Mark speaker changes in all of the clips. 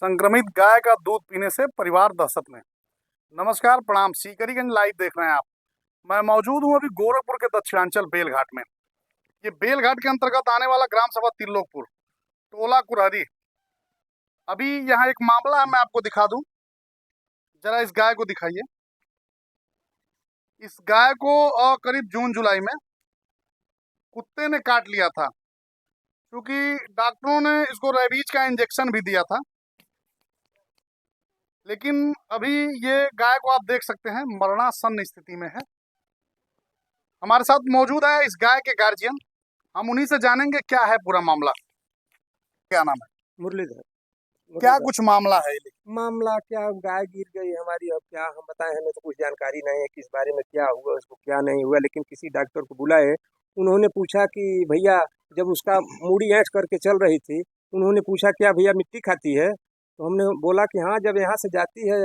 Speaker 1: संक्रमित गाय का दूध पीने से परिवार दहशत में। नमस्कार, प्रणाम। सीकरीगंज लाइव देख रहे हैं आप। मैं मौजूद हूं अभी गोरखपुर के दक्षिणांचल बेलघाट में। ये बेलघाट के अंतर्गत आने वाला ग्राम सभा त्रिलोकपुर, टोला कुरहरी। अभी यहाँ एक मामला है, मैं आपको दिखा दूं। जरा इस गाय को दिखाइए। इस गाय को करीब जून जुलाई में कुत्ते ने काट लिया था, क्योंकि डॉक्टरों ने इसको रेबीज का इंजेक्शन भी दिया था। लेकिन अभी ये गाय को आप देख सकते हैं मरणासन्न स्थिति में है। हमारे साथ मौजूद है इस गाय के गार्जियन। हम उन्हीं से जानेंगे क्या है पूरा मामला। क्या नाम है?
Speaker 2: मुरलीधर।
Speaker 1: क्या कुछ मामला है ये?
Speaker 2: मामला क्या, गाय गिर गई हमारी, अब क्या हम बताएं, हमें तो कुछ जानकारी नहीं है किस बारे में क्या हुआ, उसको क्या नहीं हुआ। लेकिन किसी डॉक्टर को बुलाए, उन्होंने पूछा कि भैया, जब उसका मूड़ी ऐंठ करके चल रही थी, उन्होंने पूछा क्या भैया मिट्टी खाती है? तो हमने बोला कि हाँ, जब यहाँ से जाती है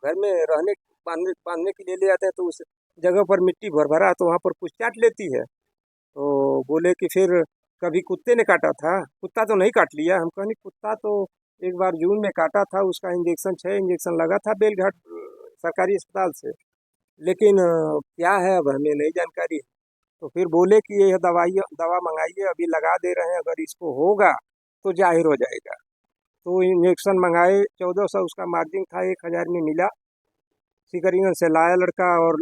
Speaker 2: घर में रहने बांधने के लिए ले जाते हैं तो उस जगह पर मिट्टी भर भरा तो वहाँ पर कुछ चाट लेती है। तो बोले कि फिर कभी कुत्ते ने काटा था? कुत्ता तो नहीं काट लिया। हम कहनी कुत्ता तो एक बार जून में काटा था, उसका इंजेक्शन 6 इंजेक्शन लगा था बेलघाट सरकारी अस्पताल से। लेकिन क्या है अब हमें नहीं जानकारी है। तो फिर बोले कि ये दवा मंगाइए, अभी लगा दे रहे हैं, अगर इसको होगा तो जाहिर हो जाएगा। तो इंजेक्शन मंगाए, 1400 उसका मार्जिन था, 1000 में मिला। सीकरीगंज से लाया लड़का और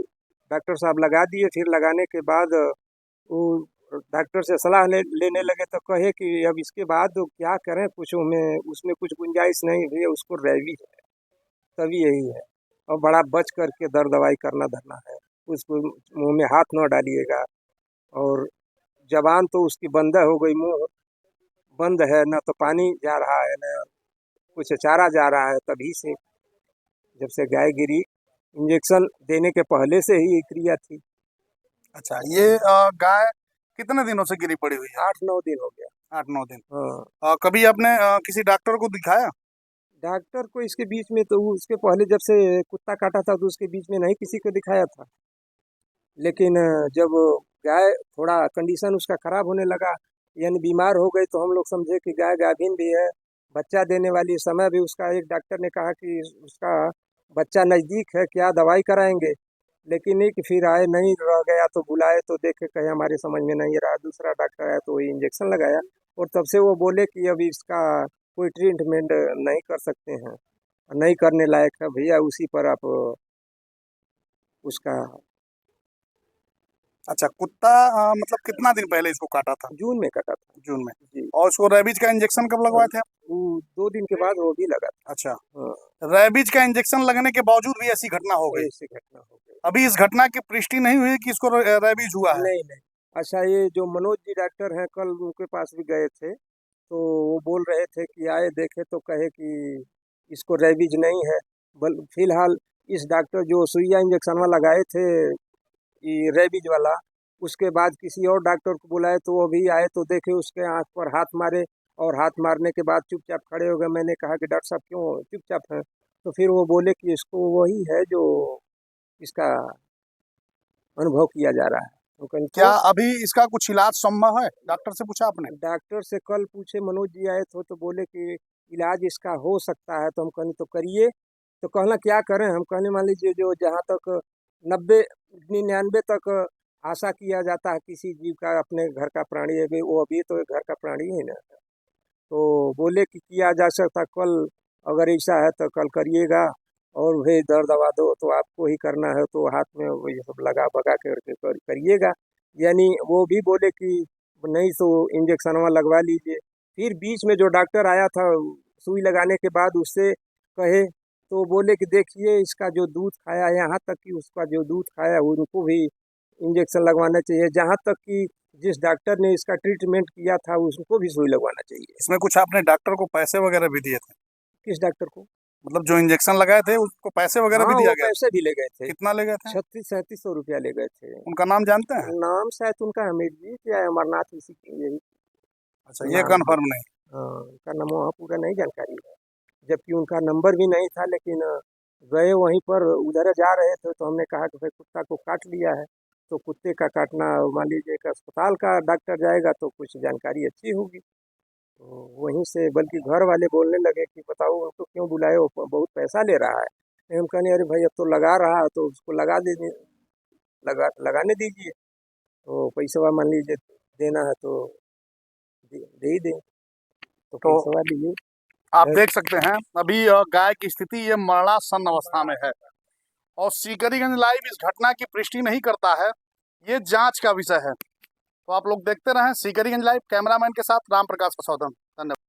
Speaker 2: डॉक्टर साहब लगा दिए। फिर लगाने के बाद वो डॉक्टर से सलाह लेने लगे तो कहे कि अब इसके बाद तो क्या करें, कुछ हमें उसमें कुछ गुंजाइश नहीं भैया, उसको रैबी है। तभी यही है। और बड़ा बच करके दर दवाई करना धरना है। उसको मुंह में हाथ न डालिएगा। और जबान तो उसकी बंद हो गई, मुंह बंद है, ना तो पानी जा रहा है ना कुछ चारा जा रहा है। तभी से जब से गाय गिरी, इंजेक्शन देने के पहले से ही ये क्रिया थी।
Speaker 1: अच्छा, ये गाय कितने दिनों से गिरी पड़ी हुई है?
Speaker 2: 8-9 दिन हो गया।
Speaker 1: 8-9 दिन।
Speaker 2: हाँ,
Speaker 1: कभी आपने किसी डॉक्टर को दिखाया?
Speaker 2: डॉक्टर को इसके बीच में तो उसके पहले जब से कुत्ता काटा था तो उसके बीच में नहीं किसी को दिखाया था। लेकिन जब गाय थोड़ा कंडीशन उसका खराब होने लगा, यानी बीमार हो गई, तो हम लोग समझे कि गाय गाभिन भी है, बच्चा देने वाली समय भी उसका, एक डॉक्टर ने कहा कि उसका बच्चा नज़दीक है, क्या दवाई कराएंगे। लेकिन एक फिर आए, नहीं रह गया तो बुलाए तो देखे, कहे हमारे समझ में नहीं रहा। दूसरा डॉक्टर आया तो वही इंजेक्शन लगाया। और तब से वो बोले कि अभी इसका कोई ट्रीटमेंट नहीं कर सकते हैं, नहीं करने लायक है भैया, उसी पर आप उसका।
Speaker 1: अच्छा, कुत्ता मतलब कितना दिन पहले इसको काटा था?
Speaker 2: जून में कटा था।
Speaker 1: जून में।
Speaker 2: जी।
Speaker 1: और उसको रेबीज का इंजेक्शन कब लगवाए थे आप?
Speaker 2: वो 2 दिन के बाद वो भी लगा था।
Speaker 1: अच्छा,
Speaker 2: हाँ,
Speaker 1: रेबीज का इंजेक्शन लगने के बावजूद भी ऐसी घटना हो गई।
Speaker 2: ऐसी घटना हो गई।
Speaker 1: अभी इस घटना की पुष्टि नहीं हुई कि इसको रेबीज हुआ है।
Speaker 2: नहीं नहीं। अच्छा, ये जो मनोज जी डॉक्टर हैं, कल उनके पास भी गए थे, तो वो बोल रहे थे कि आए देखे तो कहे कि इसको रेबीज नहीं है। बल फिलहाल इस डॉक्टर जो सुइया इंजेक्शन लगाए थे, ये रेबीज वाला, उसके बाद किसी और डॉक्टर को बुलाए तो वो भी आए तो देखे, उसके आंख पर हाथ मारे। और हाथ मारने के बाद चुपचाप खड़े हो गए। मैंने कहा कि डॉक्टर साहब क्यों चुपचाप हैं? तो फिर वो बोले कि इसको वही है जो इसका अनुभव किया जा रहा है। तो कहीं
Speaker 1: क्या
Speaker 2: तो
Speaker 1: अभी इसका कुछ इलाज संभव है? डॉक्टर से पूछा आपने?
Speaker 2: डॉक्टर से कल पूछे, मनोज जी आए थे तो बोले कि इलाज इसका हो सकता है। तो हम कहने तो करिए। तो कहना क्या करें? हम कहने मान लीजिए जो जहाँ तक 90-99 तक आशा किया जाता है किसी जीव का, अपने घर का प्राणी है, वो अभी तो घर का प्राणी है ना। तो बोले कि किया जा सकता, कल अगर ऐसा है तो कल करिएगा। और वही दर्द दवा दो तो आपको ही करना है, तो हाथ में वही सब लगा भगा करके करिएगा। यानी वो भी बोले कि नहीं तो इंजेक्शन वहाँ लगवा लीजिए। फिर बीच में जो डॉक्टर आया था सुई लगाने के बाद, उससे कहे तो बोले कि देखिए, इसका जो दूध खाया, यहाँ तक कि उसका जो दूध खाया उनको भी इंजेक्शन लगवाना चाहिए। जहाँ तक कि जिस डॉक्टर ने इसका ट्रीटमेंट किया था उसको भी सुई लगवाना चाहिए।
Speaker 1: इसमें कुछ आपने डॉक्टर को पैसे वगैरह भी दिए थे?
Speaker 2: किस डॉक्टर को?
Speaker 1: मतलब जो इंजेक्शन लगाए थे उसको पैसे वगैरह
Speaker 2: हाँ,
Speaker 1: भी दिया
Speaker 2: वो
Speaker 1: गया था?
Speaker 2: पैसे भी ले गए थे।
Speaker 1: कितना ले गए थे?
Speaker 2: 3600-3700 रुपया ले गए थे।
Speaker 1: उनका नाम जानते हैं?
Speaker 2: नाम शायद उनका अमरजीत या अमरनाथ, इसी यही
Speaker 1: अच्छा, ये
Speaker 2: नाम है।
Speaker 1: कन्फर्म नहीं।
Speaker 2: हाँ, उनका नाम वहाँ पूरा नहीं जानकारी है। जबकि उनका नंबर भी नहीं था। लेकिन गए वहीं पर, उधर जा रहे थे तो हमने कहा कि भाई कुत्ता को काट लिया है, तो कुत्ते का काटना, मान लीजिए एक अस्पताल का डॉक्टर जाएगा तो कुछ जानकारी अच्छी होगी। तो वहीं से बल्कि घर वाले बोलने लगे कि बताओ उनको क्यों बुलाए, वो बहुत पैसा ले रहा है। हम कहने अरे भाई अब तो लगा रहा है तो उसको लगाने दीजिए, तो पैसा मान लीजिए देना है तो दे ही दें। तो
Speaker 1: तो
Speaker 2: पैसा लिए।
Speaker 1: आप देख सकते हैं अभी गाय की स्थिति ये मरणासन्न अवस्था में है और सीकरीगंज लाइव इस घटना की पुष्टि नहीं करता है, ये जांच का विषय है। तो आप लोग देखते रहें सीकरीगंज लाइव, कैमरामैन के साथ राम प्रकाश कसौदन। धन्यवाद।